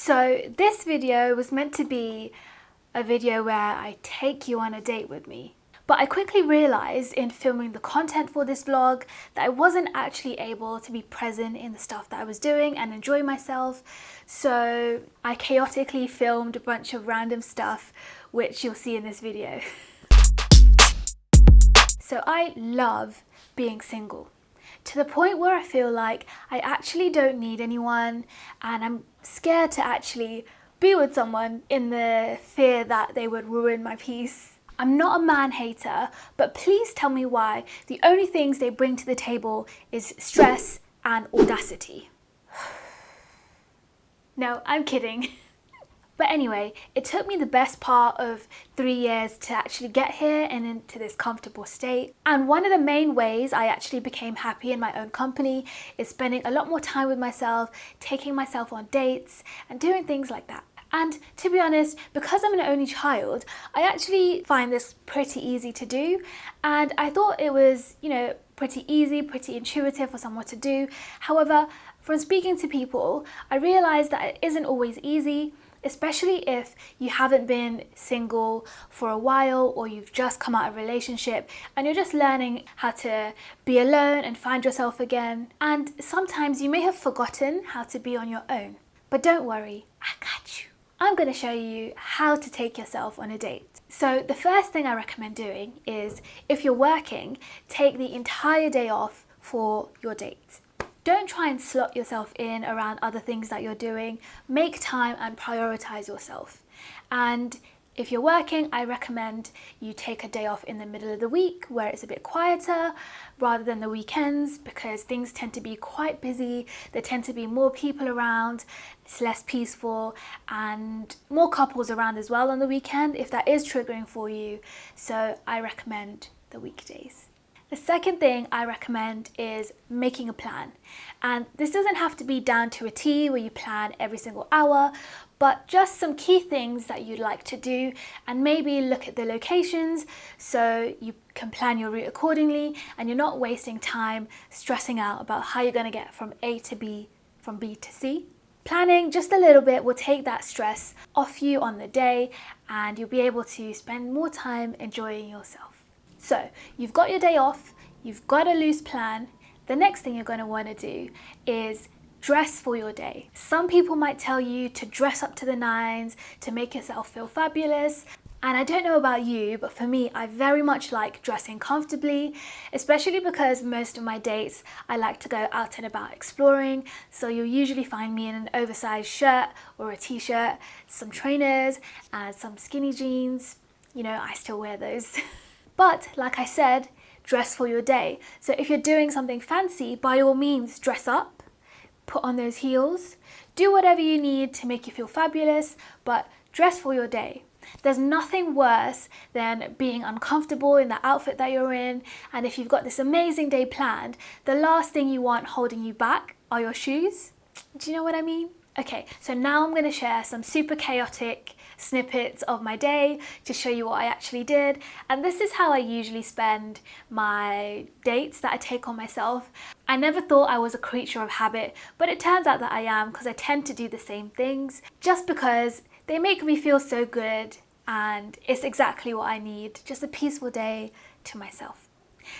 So this video was meant to be a video where I take you on a date with me. But I quickly realised in filming the content for this vlog that I wasn't actually able to be present in the stuff that I was doing and enjoy myself. So I chaotically filmed a bunch of random stuff, which you'll see in this video. So I love being single, to the point where I feel like I actually don't need anyone, and I'm scared to actually be with someone in the fear that they would ruin my peace. I'm not a man hater, but please tell me why the only things they bring to the table is stress and audacity. No, I'm kidding. But anyway, it took me the best part of 3 years to actually get here and into this comfortable state. And one of the main ways I actually became happy in my own company is spending a lot more time with myself, taking myself on dates and doing things like that. And to be honest, because I'm an only child, I actually find this pretty easy to do. And I thought it was, pretty easy, pretty intuitive for someone to do. However, from speaking to people, I realized that it isn't always easy, especially if you haven't been single for a while or you've just come out of a relationship and you're just learning how to be alone and find yourself again. And sometimes you may have forgotten how to be on your own. But don't worry, I got you. I'm going to show you how to take yourself on a date. So the first thing I recommend doing is, if you're working, take the entire day off for your date. Don't try and slot yourself in around other things that you're doing. Make time and prioritize yourself. And if you're working, I recommend you take a day off in the middle of the week where it's a bit quieter rather than the weekends, because things tend to be quite busy. There tend to be more people around, it's less peaceful, and more couples around as well on the weekend if that is triggering for you. So I recommend the weekdays. The second thing I recommend is making a plan. And this doesn't have to be down to a T where you plan every single hour, but just some key things that you'd like to do, and maybe look at the locations so you can plan your route accordingly and you're not wasting time stressing out about how you're going to get from A to B, from B to C. Planning just a little bit will take that stress off you on the day, and you'll be able to spend more time enjoying yourself. So you've got your day off, you've got a loose plan. The next thing you're going to want to do is dress for your day. Some people might tell you to dress up to the nines to make yourself feel fabulous. And I don't know about you, but for me, I very much like dressing comfortably, especially because most of my dates, I like to go out and about exploring. So you'll usually find me in an oversized shirt or a t-shirt, some trainers and some skinny jeans. I still wear those. But like I said, dress for your day. So if you're doing something fancy, by all means, dress up, put on those heels, do whatever you need to make you feel fabulous, but dress for your day. There's nothing worse than being uncomfortable in the outfit that you're in. And if you've got this amazing day planned, the last thing you want holding you back are your shoes. Do you know what I mean? Okay, so now I'm going to share some super chaotic snippets of my day to show you what I actually did. And this is how I usually spend my dates that I take on myself. I never thought I was a creature of habit, but it turns out that I am, because I tend to do the same things just because they make me feel so good, and it's exactly what I need, just a peaceful day to myself.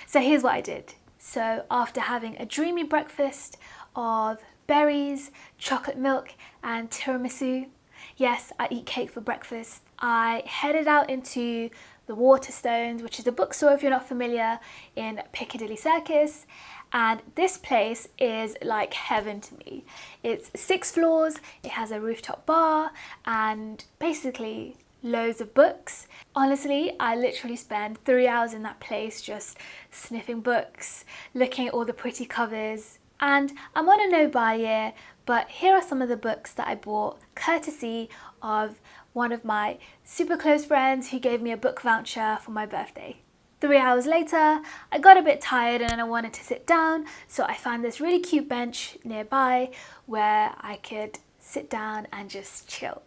So here's what I did. So after having a dreamy breakfast of berries, chocolate milk and tiramisu, yes, I eat cake for breakfast, I headed out into the Watersones, which is a bookstore if you're not familiar, in Piccadilly Circus. And this place is like heaven to me. It's 6 floors, it has a rooftop bar and basically loads of books. Honestly, I literally spend 3 hours in that place just sniffing books, looking at all the pretty covers. And I'm on a no-buy year, but here are some of the books that I bought courtesy of one of my super close friends who gave me a book voucher for my birthday. 3 hours later, I got a bit tired and I wanted to sit down, so I found this really cute bench nearby where I could sit down and just chill.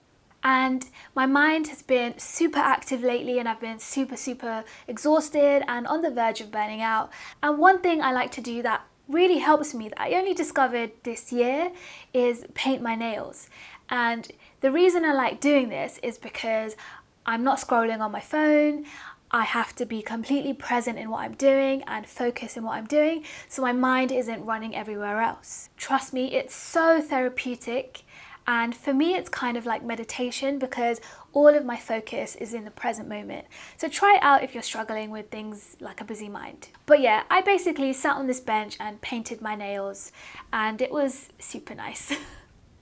And my mind has been super active lately, and I've been super exhausted and on the verge of burning out. And one thing I like to do that really helps me, that I only discovered this year, is paint my nails. And the reason I like doing this is because I'm not scrolling on my phone. I have to be completely present in what I'm doing and focus in what I'm doing, so my mind isn't running everywhere else. Trust me, it's so therapeutic, and for me it's kind of like meditation because all of my focus is in the present moment. So try it out if you're struggling with things like a busy mind. But yeah, I basically sat on this bench and painted my nails, and it was super nice.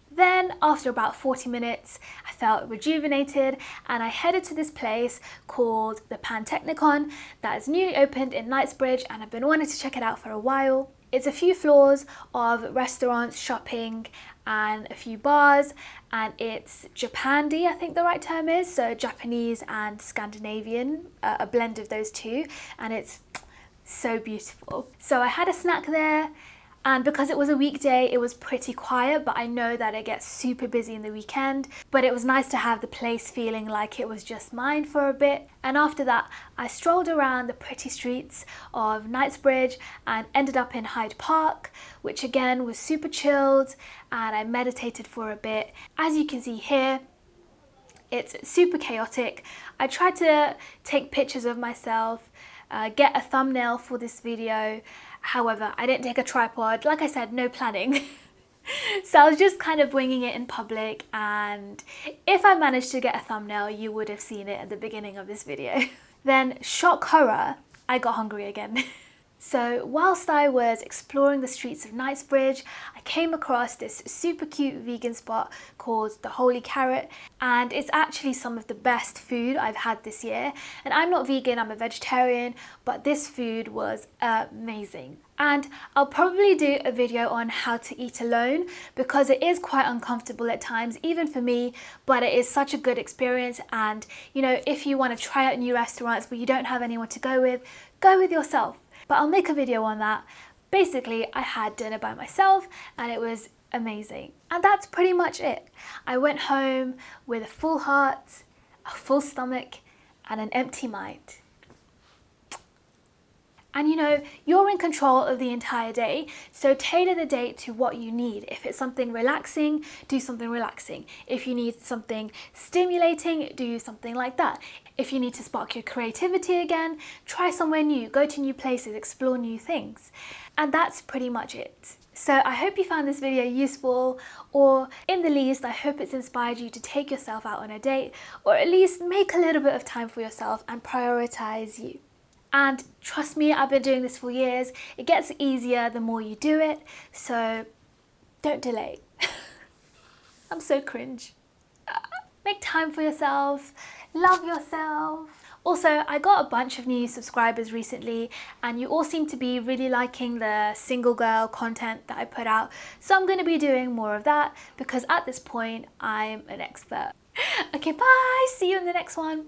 Then after about 40 minutes, I felt rejuvenated and I headed to this place called the Pantechnicon that is newly opened in Knightsbridge, and I've been wanting to check it out for a while. It's a few floors of restaurants, shopping and a few bars, and it's Japandi, I think the right term is, so Japanese and Scandinavian, a blend of those two, and it's so beautiful. So I had a snack there. And because it was a weekday, it was pretty quiet, but I know that it gets super busy in the weekend. But it was nice to have the place feeling like it was just mine for a bit. And after that, I strolled around the pretty streets of Knightsbridge and ended up in Hyde Park, which again was super chilled, and I meditated for a bit. As you can see here, it's super chaotic. I tried to take pictures of myself, get a thumbnail for this video. However, I didn't take a tripod. Like I said, no planning. So I was just kind of winging it in public, and if I managed to get a thumbnail, you would have seen it at the beginning of this video. Then, shock horror, I got hungry again. So whilst I was exploring the streets of Knightsbridge, I came across this super cute vegan spot called the Holy Carrot, and it's actually some of the best food I've had this year. And I'm not vegan, I'm a vegetarian, but this food was amazing. And I'll probably do a video on how to eat alone because it is quite uncomfortable at times, even for me, but it is such a good experience. And you know, if you want to try out new restaurants but you don't have anyone to go with yourself. But I'll make a video on that. Basically, I had dinner by myself and it was amazing. And that's pretty much it. I went home with a full heart, a full stomach, and an empty mind. And you know, you're in control of the entire day, so tailor the day to what you need. If it's something relaxing, do something relaxing. If you need something stimulating, do something like that. If you need to spark your creativity again, try somewhere new, go to new places, explore new things. And that's pretty much it. So I hope you found this video useful, or in the least, I hope it's inspired you to take yourself out on a date, or at least make a little bit of time for yourself and prioritize you. And trust me, I've been doing this for years. It gets easier the more you do it, so don't delay. I'm so cringe. Make time for yourself, love yourself. Also, I got a bunch of new subscribers recently, and you all seem to be really liking the single girl content that I put out. So I'm going to be doing more of that because at this point, I'm an expert. Okay, bye. See you in the next one.